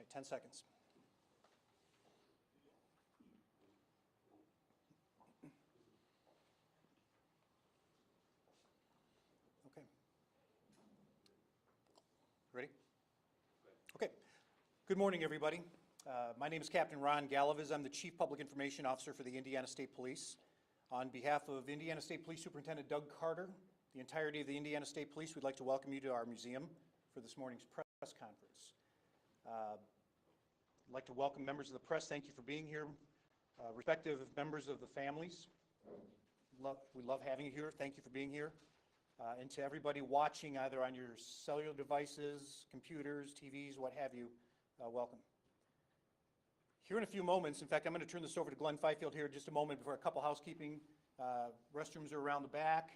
right, 10 seconds. Okay. Ready? Okay. Good morning, everybody. My name is Captain Ron Gallivis. I'm the Chief Public Information Officer for the Indiana State Police. On behalf of Indiana State Police Superintendent Doug Carter, the entirety of the Indiana State Police, we'd like to welcome you to our museum for this morning's press conference. I'd like to welcome members of the press. Thank you for being here. Respective members of the families, we love having you here. Thank you for being here. And to everybody watching either on your cellular devices, computers, TVs, what have you, welcome. Here in a few moments, in fact, I'm going to turn this over to Glenn Fifield here in just a moment for a couple housekeeping. Restrooms are around the back.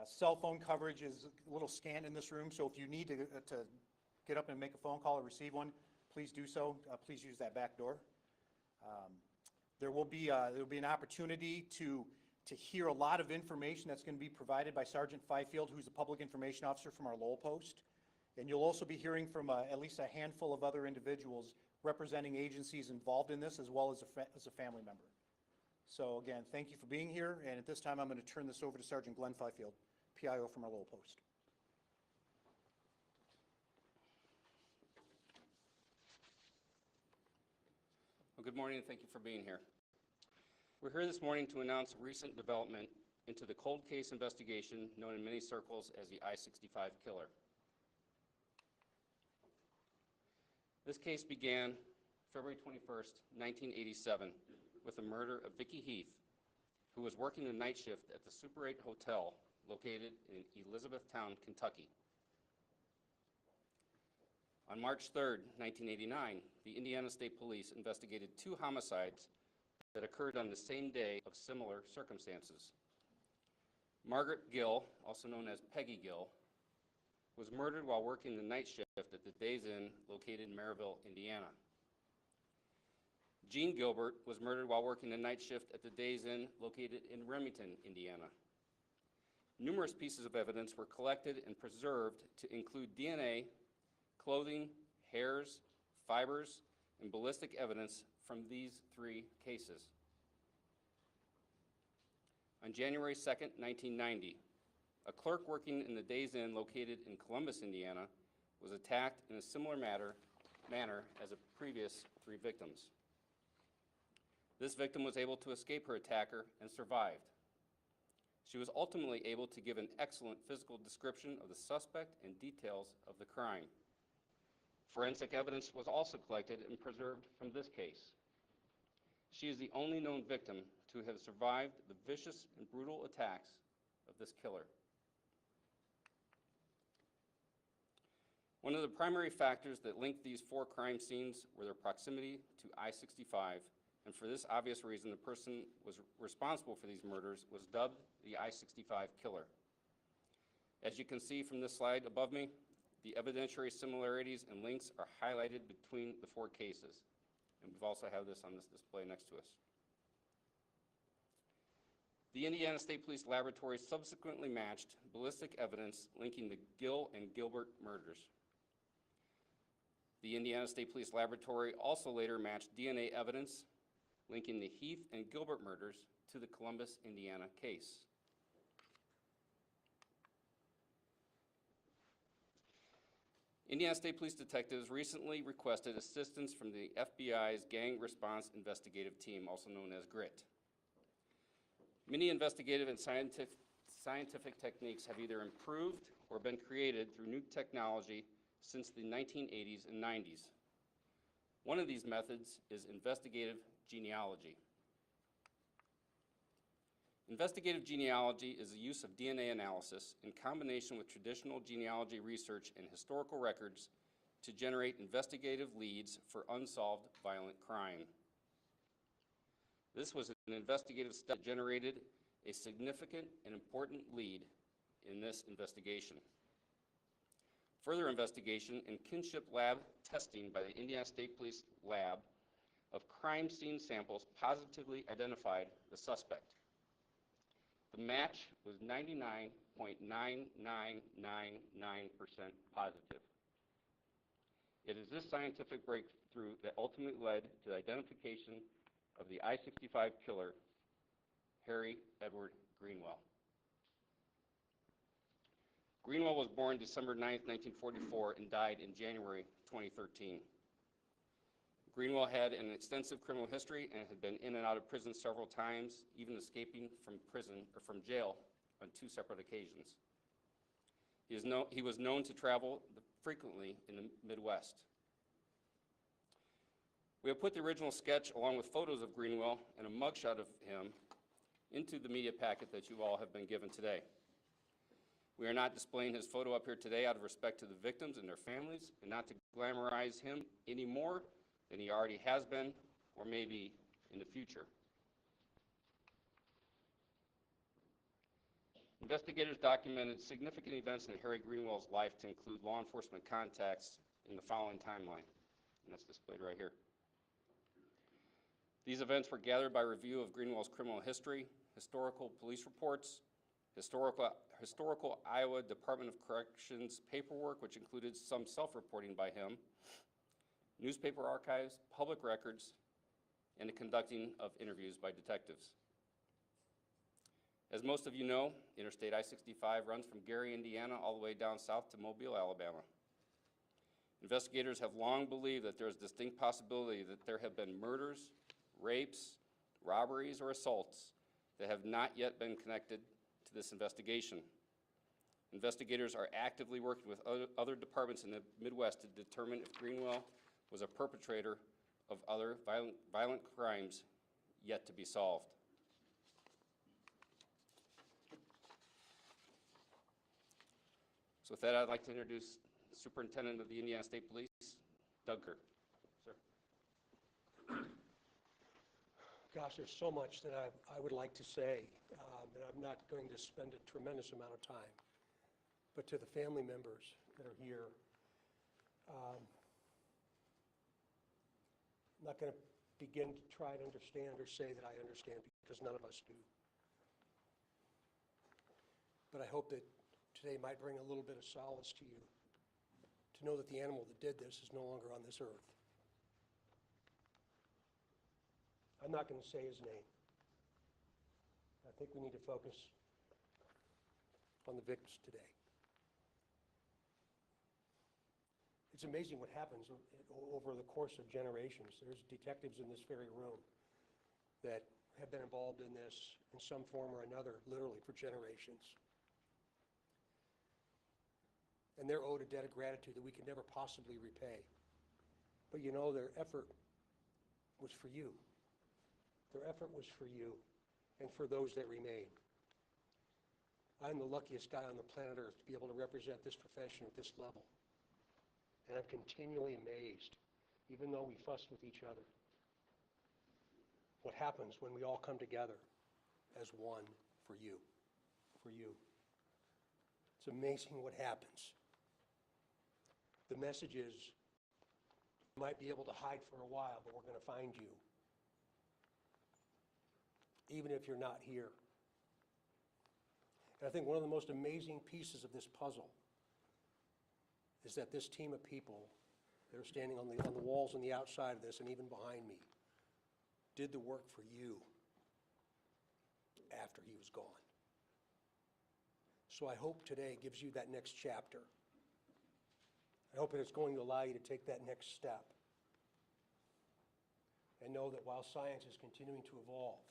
Cell phone coverage is a little scant in this room, so if you need to get up and make a phone call or receive one, please do so. Please use that back door. There will be an opportunity to hear a lot of information that's going to be provided by Sergeant Fifield, who's the Public Information Officer from our Lowell post. And you'll also be hearing from at least a handful of other individuals representing agencies involved in this, as well as a family member. So again, thank you for being here, and at this time I'm going to turn this over to Sergeant Glenn Fifield, PIO from our Lowell post. Well, good morning and thank you for being here. We're here this morning to announce a recent development into the cold case investigation known in many circles as the I-65 killer. This case began February 21st, 1987, with the murder of Vicki Heath, who was working the night shift at the Super 8 Hotel located in Elizabethtown, Kentucky. On March 3rd, 1989, the Indiana State Police investigated 2 homicides that occurred on the same day of similar circumstances. Margaret Gill, also known as Peggy Gill, was murdered while working the night shift at the Days Inn located in Maryville, Indiana. Jean Gilbert was murdered while working the night shift at the Days Inn located in Remington, Indiana. Numerous pieces of evidence were collected and preserved to include DNA, clothing, hairs, fibers, and ballistic evidence from these 3 cases. On January 2nd, 1990, a clerk working in the Days Inn located in Columbus, Indiana, was attacked in a similar manner as the previous 3 victims. This victim was able to escape her attacker and survived. She was ultimately able to give an excellent physical description of the suspect and details of the crime. Forensic evidence was also collected and preserved from this case. She is the only known victim to have survived the vicious and brutal attacks of this killer. One of the primary factors that linked these 4 crime scenes were their proximity to I-65, and for this obvious reason, the person responsible for these murders was dubbed the I-65 killer. As you can see from this slide above me, the evidentiary similarities and links are highlighted between the 4 cases, and we've also have this on this display next to us. The Indiana State Police Laboratory subsequently matched ballistic evidence linking the Gill and Gilbert murders. The Indiana State Police Laboratory also later matched DNA evidence linking the Heath and Gilbert murders to the Columbus, Indiana case. Indiana State Police detectives recently requested assistance from the FBI's Gang Response Investigative Team, also known as GRIT. Many investigative and scientific techniques have either improved or been created through new technology since the 1980s and 90s. One of these methods is investigative genealogy. Investigative genealogy is the use of DNA analysis in combination with traditional genealogy research and historical records to generate investigative leads for unsolved violent crime. This was an investigative study that generated a significant and important lead in this investigation. Further investigation and kinship lab testing by the Indiana State Police Lab of crime scene samples positively identified the suspect. The match was 99.9999% positive. It is this scientific breakthrough that ultimately led to the identification of the I-65 killer, Harry Edward Greenwell. Greenwell was born December 9, 1944, and died in January 2013. Greenwell had an extensive criminal history and had been in and out of prison several times, even escaping from jail on 2 separate occasions. He was known to travel frequently in the Midwest. We have put the original sketch along with photos of Greenwell and a mugshot of him into the media packet that you all have been given today. We are not displaying his photo up here today out of respect to the victims and their families, and not to glamorize him any more than he already has been, or maybe in the future. Investigators documented significant events in Harry Greenwell's life to include law enforcement contacts in the following timeline, and that's displayed right here. These events were gathered by review of Greenwell's criminal history, historical police reports, historical Iowa Department of Corrections paperwork, which included some self-reporting by him, newspaper archives, public records, and the conducting of interviews by detectives. As most of you know, Interstate I-65 runs from Gary, Indiana, all the way down south to Mobile, Alabama. Investigators have long believed that there is distinct possibility that there have been murders, rapes, robberies, or assaults that have not yet been connected to this investigation. Investigators are actively working with other departments in the Midwest to determine if Greenwell was a perpetrator of other violent crimes yet to be solved. So with that, I'd like to introduce Superintendent of the Indiana State Police, Doug Kirk. Sir. Gosh, there's so much that I would like to say, and I'm not going to spend a tremendous amount of time. But to the family members that are here, I'm not going to begin to try to understand or say that I understand, because none of us do. But I hope that today might bring a little bit of solace to you, to know that the animal that did this is no longer on this earth. I'm not going to say his name. I think we need to focus on the victims today. It's amazing what happens over the course of generations. There's detectives in this very room that have been involved in this in some form or another, literally for generations. And they're owed a debt of gratitude that we can never possibly repay. But you know, their effort was for you. Their effort was for you and for those that remain. I'm the luckiest guy on the planet Earth to be able to represent this profession at this level. And I'm continually amazed, even though we fuss with each other, what happens when we all come together as one for you, for you. It's amazing what happens. The message is, you might be able to hide for a while, but we're going to find you, even if you're not here. And I think one of the most amazing pieces of this puzzle is that this team of people that are standing on the walls on the outside of this and even behind me did the work for you after he was gone. So I hope today gives you that next chapter. I hope that it's going to allow you to take that next step and know that while science is continuing to evolve,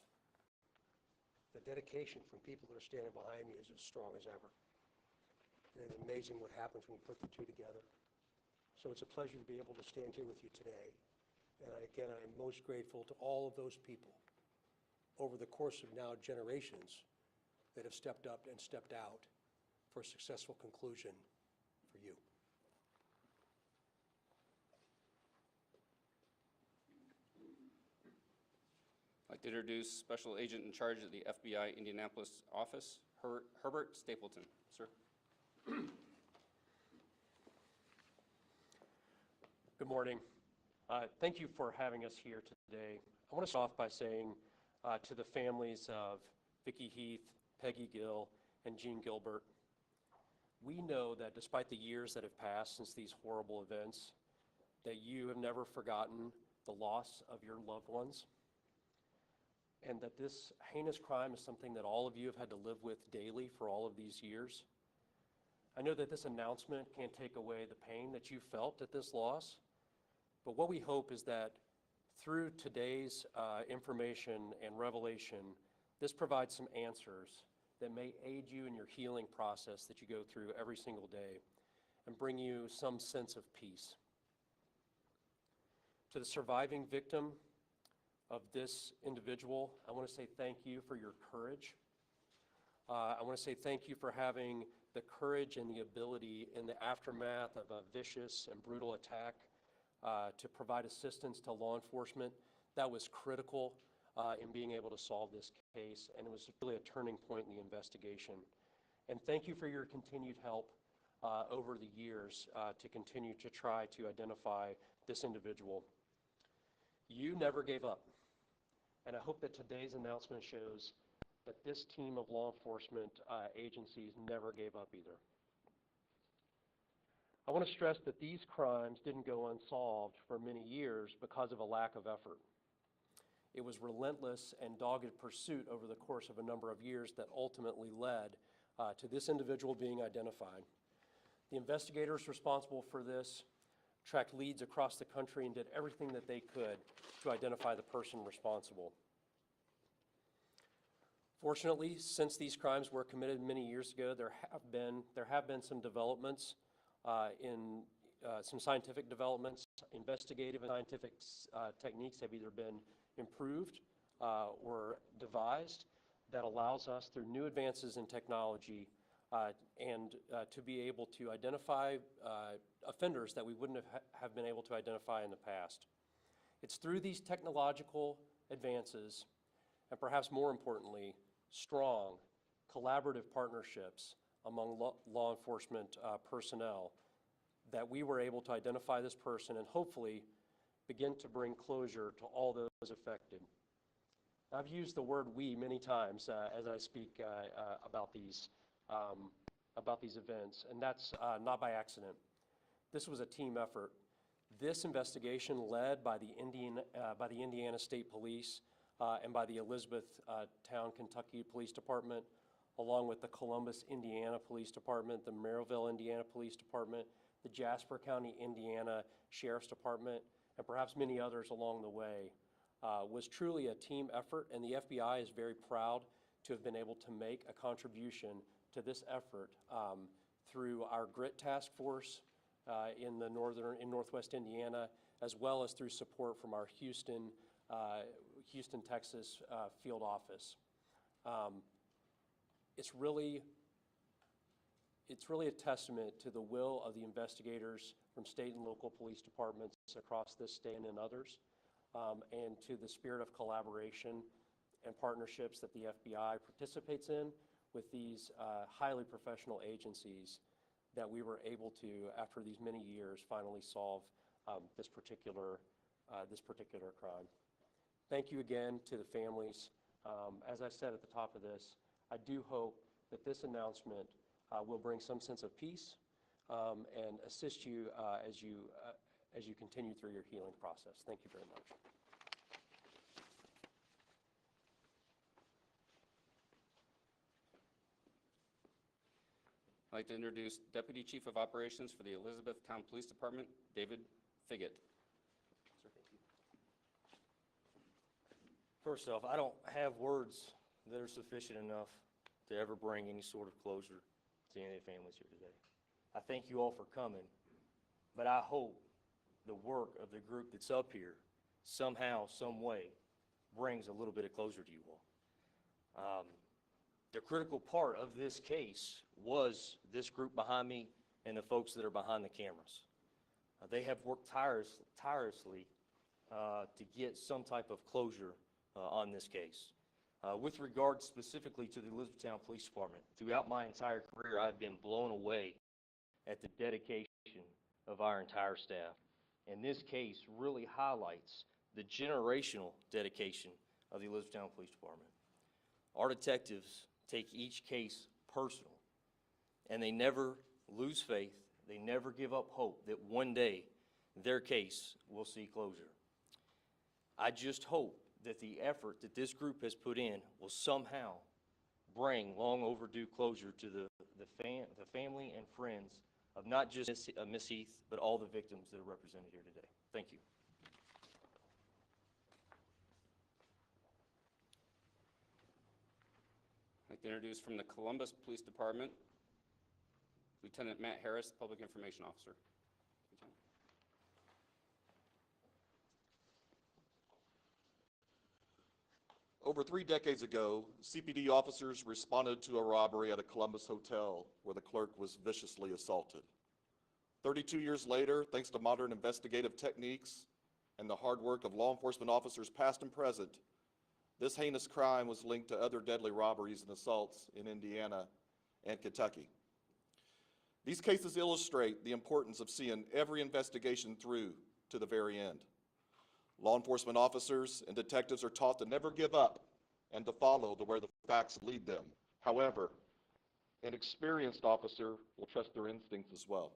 the dedication from people that are standing behind me is as strong as ever. And it's amazing what happens when you put the two together. So it's a pleasure to be able to stand here with you today. And again, I'm most grateful to all of those people over the course of now generations that have stepped up and stepped out for a successful conclusion for you. I'd like to introduce Special Agent in charge of the FBI Indianapolis office, Herbert Stapleton. Sir. Good morning. Thank you for having us here today. I want to start off by saying to the families of Vicki Heath, Peggy Gill, and Jean Gilbert, we know that despite the years that have passed since these horrible events, that you have never forgotten the loss of your loved ones, and that this heinous crime is something that all of you have had to live with daily for all of these years. I know that this announcement can't take away the pain that you felt at this loss, but what we hope is that through today's information and revelation, this provides some answers that may aid you in your healing process that you go through every single day and bring you some sense of peace. To the surviving victim of this individual, I want to say thank you for your courage. I want to say thank you for having the courage and the ability in the aftermath of a vicious and brutal attack to provide assistance to law enforcement. That was critical in being able to solve this case, and it was really a turning point in the investigation. And thank you for your continued help over the years to continue to try to identify this individual. You never gave up, and I hope that today's announcement shows that this team of law enforcement agencies never gave up either. I want to stress that these crimes didn't go unsolved for many years because of a lack of effort. It was relentless and dogged pursuit over the course of a number of years that ultimately led to this individual being identified. The investigators responsible for this tracked leads across the country and did everything that they could to identify the person responsible. Fortunately, since these crimes were committed many years ago, there have been some developments in some scientific developments. Investigative and scientific techniques have either been improved or devised that allows us, through new advances in technology, to be able to identify offenders that we wouldn't have been able to identify in the past. It's through these technological advances, and perhaps more importantly, strong collaborative partnerships among law enforcement personnel that we were able to identify this person and hopefully begin to bring closure to all those affected. I've used the word "we" many times as I speak about these events, and that's not by accident. This was a team effort. This investigation, led by the Indiana State Police and by the Elizabethtown, Kentucky Police Department, along with the Columbus, Indiana Police Department, the Merrillville, Indiana Police Department, the Jasper County, Indiana Sheriff's Department, and perhaps many others along the way, was truly a team effort, and the FBI is very proud to have been able to make a contribution to this effort through our GRIT task force in Northwest Indiana, as well as through support from our Houston, Texas field office. It's really a testament to the will of the investigators from state and local police departments across this state and others, and to the spirit of collaboration and partnerships that the FBI participates in with these highly professional agencies that we were able to, after these many years, finally solve this particular crime. Thank you again to the families. As I said at the top of this, I do hope that this announcement will bring some sense of peace and assist you as you continue through your healing process. Thank you very much. I'd like to introduce Deputy Chief of Operations for the Elizabethtown Police Department, David Figgett. Sir, thank you. First off, I don't have words that are sufficient enough to ever bring any sort of closure to any of the families here today. I thank you all for coming, but I hope the work of the group that's up here somehow, some way, brings a little bit of closure to you all. The critical part of this case was this group behind me and the folks that are behind the cameras. They have worked tirelessly to get some type of closure on this case. With regard specifically to the Elizabethtown Police Department, throughout my entire career, I've been blown away at the dedication of our entire staff. And this case really highlights the generational dedication of the Elizabethtown Police Department. Our detectives take each case personal, and they never lose faith, they never give up hope that one day their case will see closure. I just hope that the effort that this group has put in will somehow bring long overdue closure to the family and friends of not just Miss Heath, but all the victims that are represented here today. Thank you. I'd like to introduce from the Columbus Police Department, Lieutenant Matt Harris, Public Information Officer. Lieutenant. Over 3 decades ago, CPD officers responded to a robbery at a Columbus hotel where the clerk was viciously assaulted. 32 years later, thanks to modern investigative techniques and the hard work of law enforcement officers past and present, this heinous crime was linked to other deadly robberies and assaults in Indiana and Kentucky. These cases illustrate the importance of seeing every investigation through to the very end. Law enforcement officers and detectives are taught to never give up and to follow where the facts lead them. However, an experienced officer will trust their instincts as well.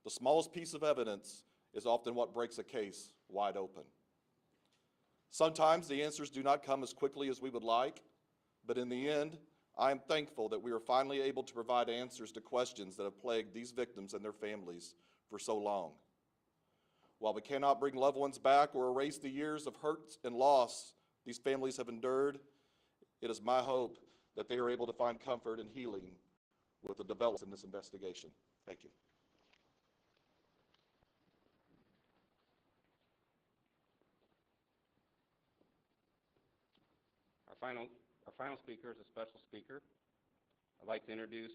The smallest piece of evidence is often what breaks a case wide open. Sometimes the answers do not come as quickly as we would like, but in the end, I am thankful that we are finally able to provide answers to questions that have plagued these victims and their families for so long. While we cannot bring loved ones back or erase the years of hurt and loss these families have endured, it is my hope that they are able to find comfort and healing with the developments in this investigation. Thank you. Our final speaker is a special speaker. I'd like to introduce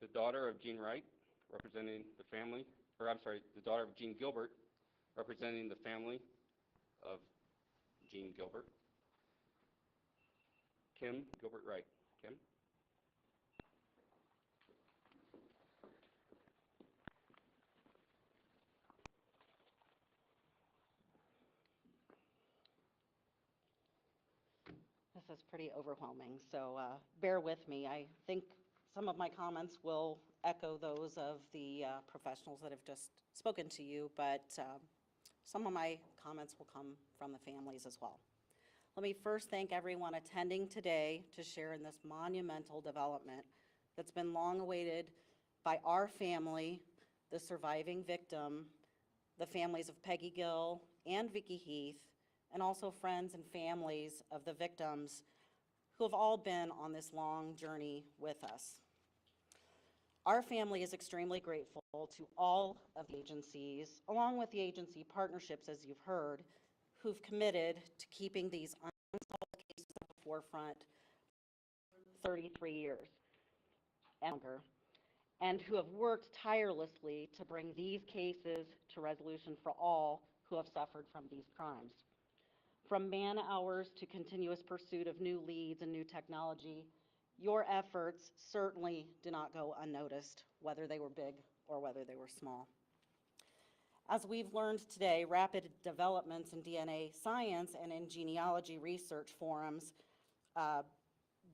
the daughter of Gene Wright, representing the family, the daughter of Gene Gilbert, representing the family of Gene Gilbert. Kim Gilbert Wright. Kim? This is pretty overwhelming, so bear with me. I think some of my comments will echo those of the professionals that have just spoken to you, but some of my comments will come from the families as well. Let me first thank everyone attending today to share in this monumental development that's been long awaited by our family, the surviving victim, the families of Peggy Gill and Vicki Heath, and also friends and families of the victims who have all been on this long journey with us. Our family is extremely grateful to all of the agencies, along with the agency partnerships, as you've heard, who've committed to keeping these unsolved cases at the forefront for 33 years and longer, and who have worked tirelessly to bring these cases to resolution for all who have suffered from these crimes. From man hours to continuous pursuit of new leads and new technology, your efforts certainly do not go unnoticed, whether they were big or whether they were small. As we've learned today, rapid developments in DNA science and in genealogy research forums,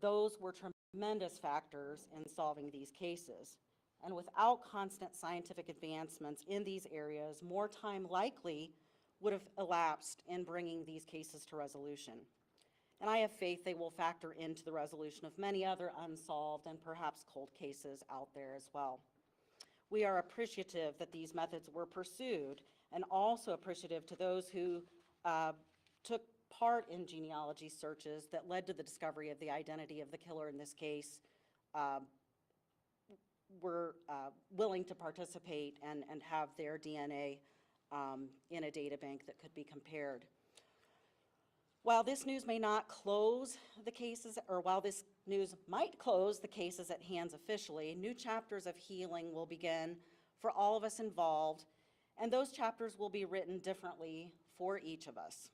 those were tremendous factors in solving these cases. And without constant scientific advancements in these areas, more time likely would have elapsed in bringing these cases to resolution. And I have faith they will factor into the resolution of many other unsolved and perhaps cold cases out there as well. We are appreciative that these methods were pursued, and also appreciative to those who took part in genealogy searches that led to the discovery of the identity of the killer in this case, were willing to participate and have their DNA in a data bank that could be compared. While this news may not close the cases, or while this news might close the cases at hands officially, new chapters of healing will begin for all of us involved, and those chapters will be written differently for each of us.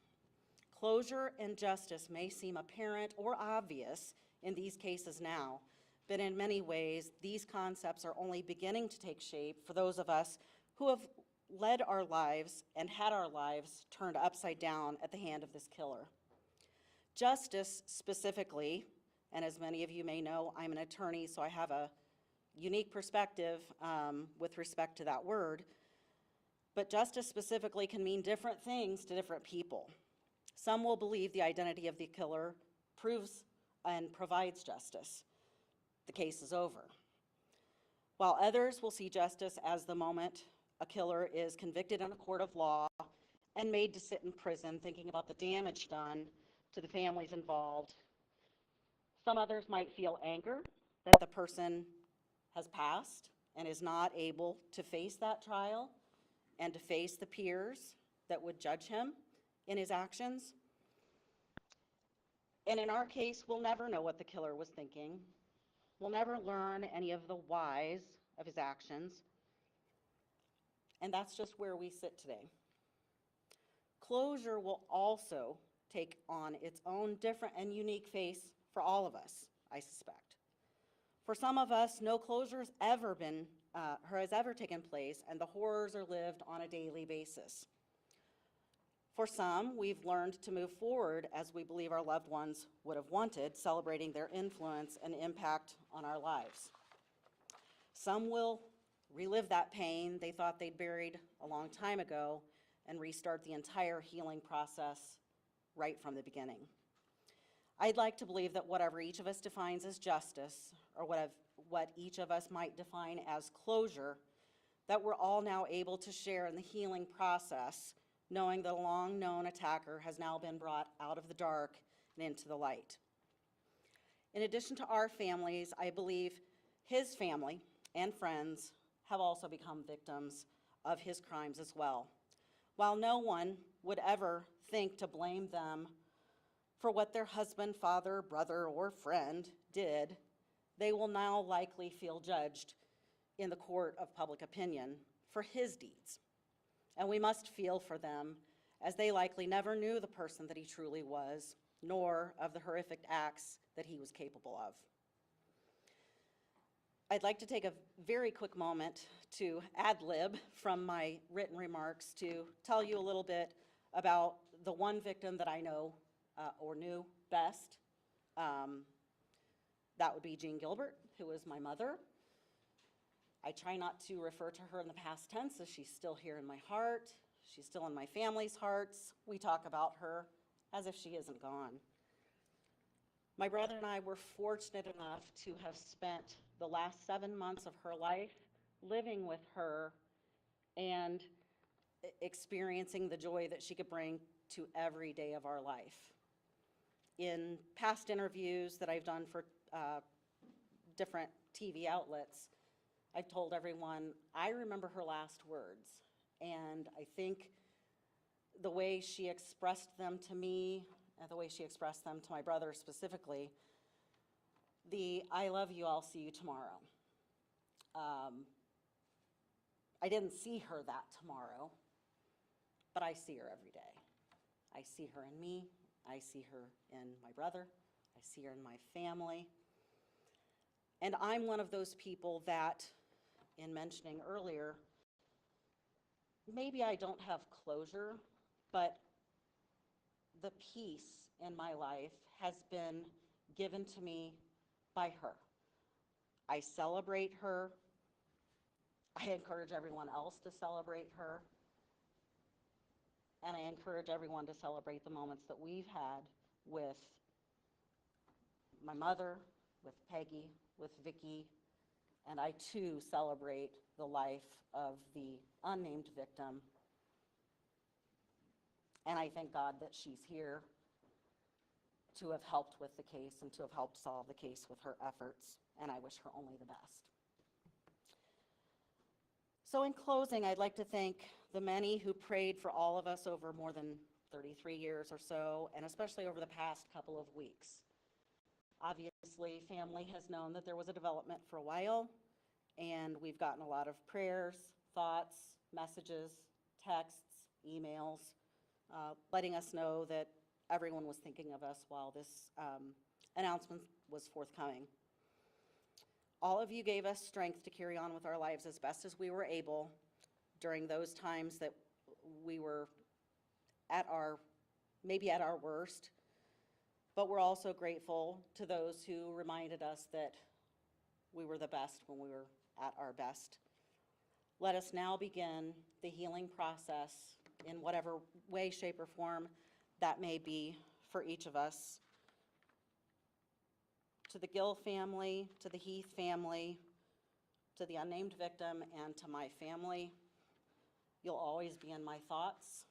Closure and justice may seem apparent or obvious in these cases now, but in many ways, these concepts are only beginning to take shape for those of us who have led our lives and had our lives turned upside down at the hand of this killer. Justice specifically, and as many of you may know, I'm an attorney, so I have a unique perspective with respect to that word, But justice specifically can mean different things to different people. Some will believe the identity of the killer proves and provides justice. The case is over. While others will see justice as the moment a killer is convicted in a court of law and made to sit in prison, thinking about the damage done to the families involved. Some others might feel anger that the person has passed and is not able to face that trial and to face the peers that would judge him in his actions. And in our case, we'll never know what the killer was thinking. We'll never learn any of the whys of his actions. And that's just where we sit today. Closure will also take on its own different and unique face for all of us, I suspect. For some of us, no closure has ever taken place, and the horrors are lived on a daily basis. For some, we've learned to move forward as we believe our loved ones would have wanted, celebrating their influence and impact on our lives. Some will relive that pain they thought they'd buried a long time ago and restart the entire healing process right from the beginning. I'd like to believe that whatever each of us defines as justice, or what each of us might define as closure, that we're all now able to share in the healing process, knowing that a long-known attacker has now been brought out of the dark and into the light. In addition to our families, I believe his family and friends have also become victims of his crimes as well. While no one would ever think to blame them for what their husband, father, brother, or friend did, they will now likely feel judged in the court of public opinion for his deeds. And we must feel for them, as they likely never knew the person that he truly was, nor of the horrific acts that he was capable of. I'd like to take a very quick moment to ad-lib from my written remarks to tell you a little bit about the one victim that I know or knew best. That would be Jean Gilbert, who was my mother. I try not to refer to her in the past tense, as she's still here in my heart. She's still in my family's hearts. We talk about her as if she isn't gone. My brother and I were fortunate enough to have spent the last 7 months of her life living with her and experiencing the joy that she could bring to every day of our life. In past interviews that I've done for different TV outlets, I've told everyone, I remember her last words. And I think the way she expressed them to me, and the way she expressed them to my brother specifically, the "I love you, I'll see you tomorrow." I didn't see her that tomorrow, but I see her every day. I see her in me, I see her in my brother, I see her in my family. And I'm one of those people that, in mentioning earlier, maybe I don't have closure, but the peace in my life has been given to me by her. I celebrate her. I encourage everyone else to celebrate her. And I encourage everyone to celebrate the moments that we've had with my mother, with Peggy, with Vicki, and I too celebrate the life of the unnamed victim. And I thank God that she's here to have helped with the case and to have helped solve the case with her efforts, and I wish her only the best. So in closing, I'd like to thank the many who prayed for all of us over more than 33 years or so, and especially over the past couple of weeks. Obviously, family has known that there was a development for a while, and we've gotten a lot of prayers, thoughts, messages, texts, emails, letting us know that everyone was thinking of us while this announcement was forthcoming. All of you gave us strength to carry on with our lives as best as we were able during those times that we were maybe at our worst. But we're also grateful to those who reminded us that we were the best when we were at our best. Let us now begin the healing process in whatever way, shape, or form that may be for each of us. To the Gill family, to the Heath family, to the unnamed victim, and to my family, you'll always be in my thoughts.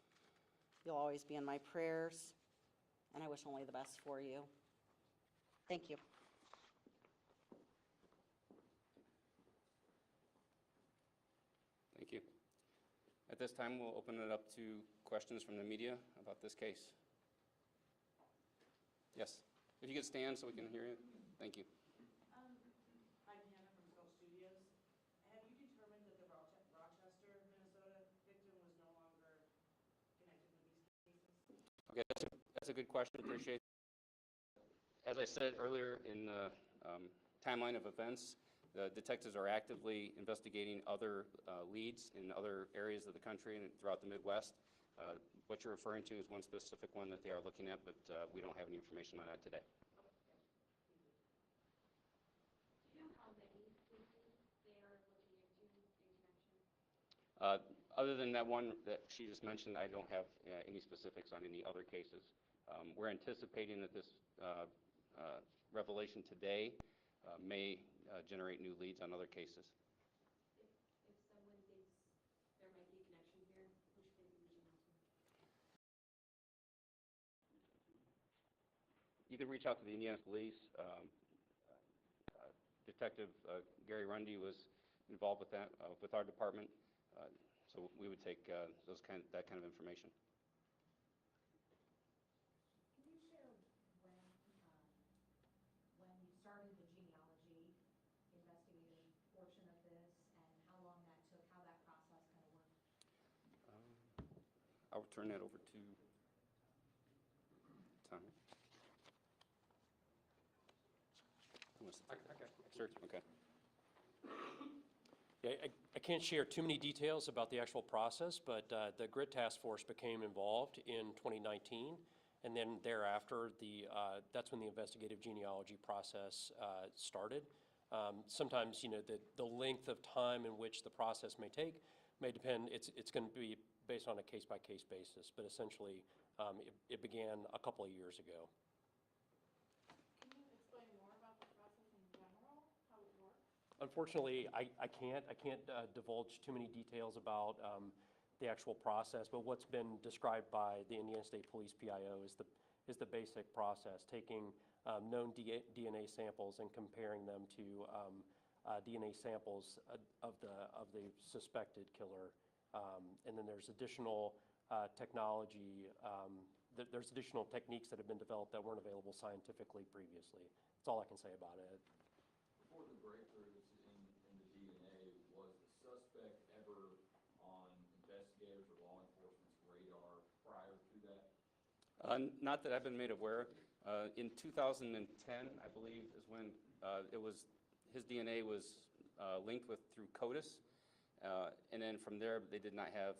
You'll always be in my prayers, and I wish only the best for you. Thank you. Thank you. At this time, we'll open it up to questions from the media about this case. Yes, if you could stand so we can hear you. Thank you. I'm Hannah from Skull Studios. Have you determined that the Rochester, Minnesota victim was no longer connected with these cases? Okay, that's a good question. Appreciate it. As I said earlier in the timeline of events, the detectives are actively investigating other leads in other areas of the country and throughout the Midwest. What you're referring to is one specific one that they are looking at, but we don't have any information on that today. Do you know how many cases they are looking into in connection? Other than that one that she just mentioned, I don't have any specifics on any other cases. We're anticipating that this revelation today may generate new leads on other cases. If someone thinks there might be a connection here, who should they be reaching out to? Either reach out to the Indiana Police. Detective Gary Rundy was involved with that, with our department. So we would take that kind of information. Can you share when you started the genealogy investigative portion of this and how long that took, how that process kind of worked? I'll turn that over to Tom. Sure, okay. Yeah, I can't share too many details about the actual process, but the GRIT Task Force became involved in 2019, and then thereafter, that's when the investigative genealogy process started. Sometimes, the length of time in which the process may take may depend. It's going to be based on a case-by-case basis, but essentially, it began a couple of years ago. Can you explain more about the process in general, how it works? Unfortunately, I can't divulge too many details about the actual process, but what's been described by the Indiana State Police PIO is the basic process, taking known DNA samples and comparing them to DNA samples of the suspected killer, and then there's additional technology. There's additional techniques that have been developed that weren't available scientifically previously. That's all I can say about it. Before the breakthroughs in the DNA, was the suspect ever on investigators or law enforcement's radar prior to that? Not that I've been made aware. In 2010, I believe, is when his DNA was linked through CODIS, and then from there they did not have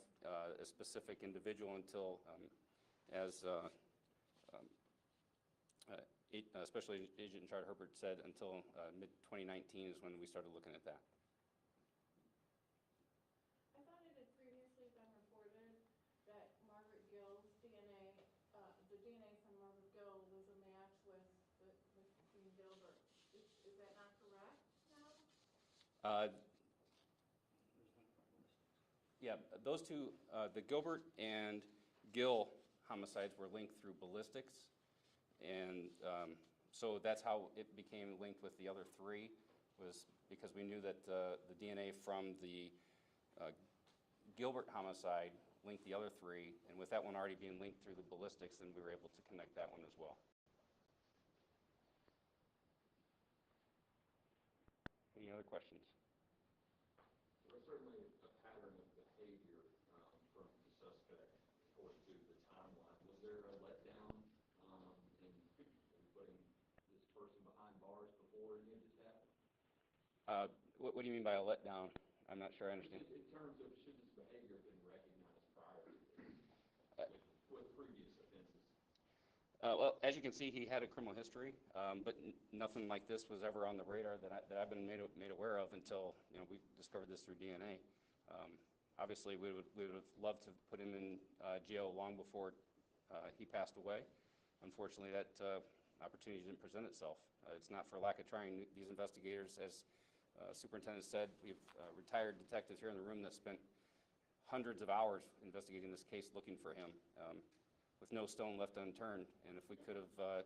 a specific individual until, as Special Agent in Charge Herbert said, until mid-2019 is when we started looking at that. I thought it had previously been reported that Margaret Gill's DNA, the DNA from Margaret Gill was a match with Dean Gilbert. Is that not correct now? Yeah, those two, the Gilbert and Gill homicides were linked through ballistics, and so that's how it became linked with the other three, was because we knew that the DNA from the Gilbert homicide linked the other three, and with that one already being linked through the ballistics, then we were able to connect that one as well. Any other questions? There was certainly a pattern of behavior from the suspect according to the timeline. Was there a letdown in putting this person behind bars before any of this happened? What do you mean by a letdown? I'm not sure I understand. In terms of should this behavior have been recognized prior with previous offenses? Well, as you can see, he had a criminal history, but nothing like this was ever on the radar that I've been made aware of until we discovered this through DNA. Obviously, we would have loved to put him in jail long before he passed away. Unfortunately, that opportunity didn't present itself. It's not for lack of trying. These investigators, as Superintendent said, we have retired detectives here in the room that spent hundreds of hours investigating this case looking for him with no stone left unturned. And if we could have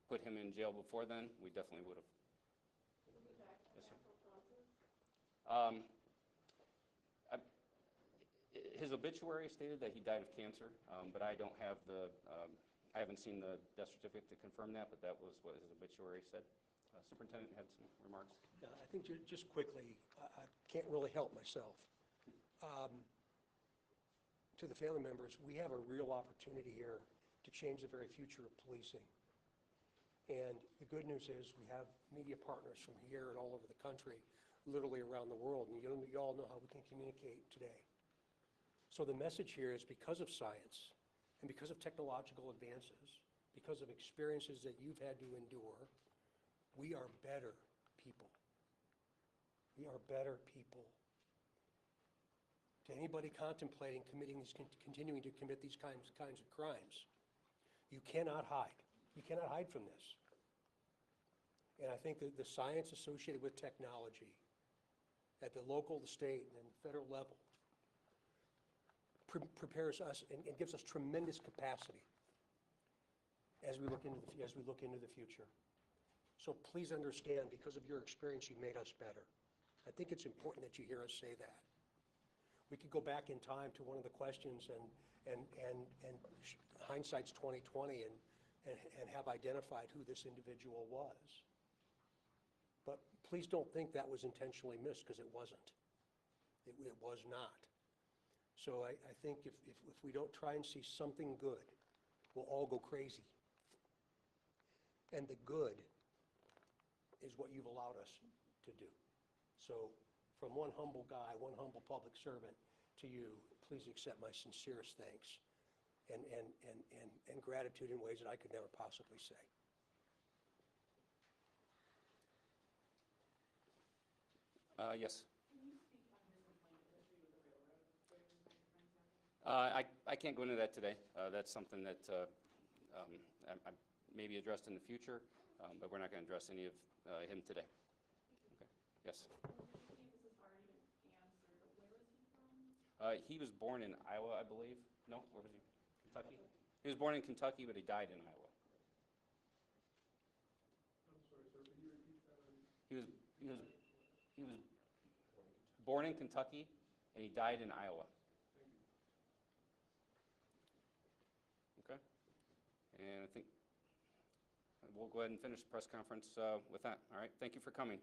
put him in jail before then, we definitely would have. Yes, sir. His obituary stated that he died of cancer, but I don't have I haven't seen the death certificate to confirm that, but that was what his obituary said. Superintendent had some remarks. Yeah, I think just quickly, I can't really help myself. To the family members, we have a real opportunity here to change the very future of policing. And the good news is we have media partners from here and all over the country, literally around the world, and you all know how we can communicate today. So the message here is because of science and because of technological advances, because of experiences that you've had to endure, we are better people. We are better people. To anybody contemplating continuing to commit these kinds of crimes, you cannot hide. You cannot hide from this. And I think that the science associated with technology at the local, the state, and the federal level prepares us and gives us tremendous capacity as we look into the future. So please understand, because of your experience, you made us better. I think it's important that you hear us say that. We could go back in time to one of the questions and hindsight's 20/20 and have identified who this individual was. But please don't think that was intentionally missed, because it wasn't. It was not. So I think if we don't try and see something good, we'll all go crazy. And the good is what you've allowed us to do. So from one humble guy, one humble public servant to you, please accept my sincerest thanks and gratitude in ways that I could never possibly say. Yes. I can't go into that today. That's something that may be addressed in the future, but we're not going to address any of him today. Okay. Yes. He was born in Iowa, I believe. No, where was he? Kentucky? He was born in Kentucky, but he died in Iowa. I'm sorry, sir, can you repeat that? He was born in Kentucky, and he died in Iowa. Okay. And I think we'll go ahead and finish the press conference with that. All right. Thank you for coming.